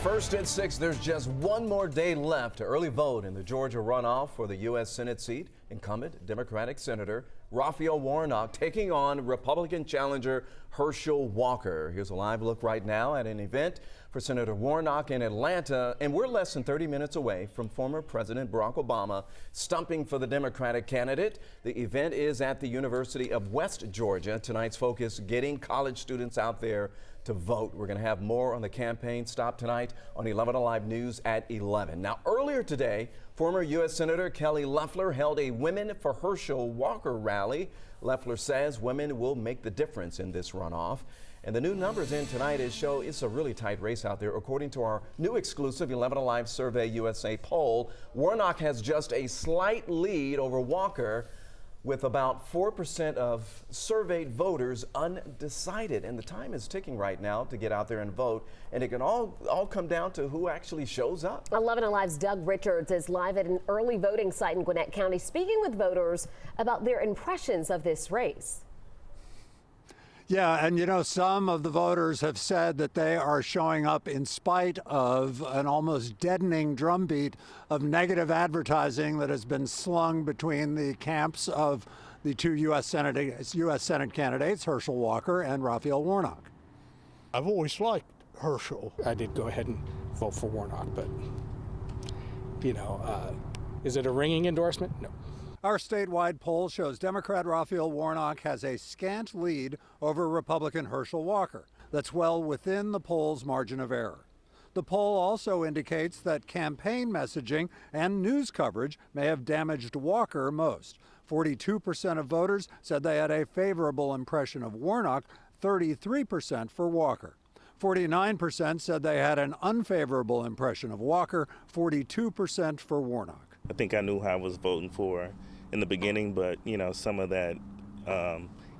First at 6, there's just one more day left to early vote in the Georgia runoff for the U.S. Senate seat. Incumbent Democratic Senator Raphael Warnock taking on Republican challenger Herschel Walker. Here's a live look right now at an event for Senator Warnock in Atlanta, and we're less than 30 minutes away from former President Barack Obama stumping for the Democratic candidate. The event is at the University of West Georgia. Tonight's focus, getting college students out there to vote. We're going to have more on the campaign stop tonight on 11 Alive News at 11. Now, earlier today, former U.S. Senator Kelly Loeffler held a Women for Herschel Walker rally. Loeffler says women will make the difference in this runoff. And the new numbers in tonight show it's a really tight race out there. According to our new exclusive 11 Alive Survey USA poll, Warnock has just a slight lead over Walker, with about 4% of surveyed voters undecided. And the time is ticking right now to get out there and vote. And it can all come down to who actually shows up. 11 Alive's Doug Richards is live at an early voting site in Gwinnett County, speaking with voters about their impressions of this race. Yeah, and you know, some of the voters have said that they are showing up in spite of an almost deadening drumbeat of negative advertising that has been slung between the camps of the two U.S. Senate candidates, Herschel Walker and Raphael Warnock. I've always liked Herschel. I did go ahead and vote for Warnock, but, you know, is it a ringing endorsement? No. Our statewide poll shows Democrat Raphael Warnock has a scant lead over Republican Herschel Walker. That's well within the poll's margin of error. The poll also indicates that campaign messaging and news coverage may have damaged Walker most. 42% of voters said they had a favorable impression of Warnock, 33% for Walker. 49% said they had an unfavorable impression of Walker, 42% for Warnock. I think I knew who I was voting for in the beginning, but, you know, some of that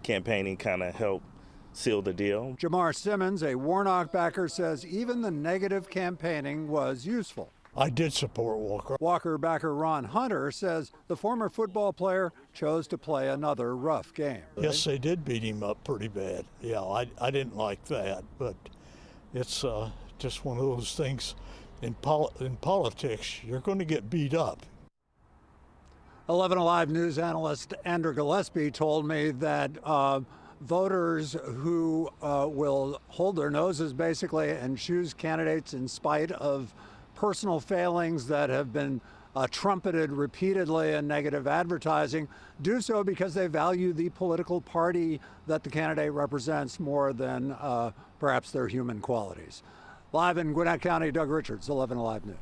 campaigning kind of helped seal the deal. Jamar Simmons, a Warnock backer, says even the negative campaigning was useful. I did support Walker. Walker backer Ron Hunter says the former football player chose to play another rough game. Yes, they did beat him up pretty bad. Yeah, I didn't like that, but it's just one of those things. In politics, you're going to get beat up. 11 Alive News analyst Andrew Gillespie told me that voters who will hold their noses basically and choose candidates in spite of personal failings that have been trumpeted repeatedly in negative advertising do so because they value the political party that the candidate represents more than perhaps their human qualities. Live in Gwinnett County, Doug Richards, 11 Alive News.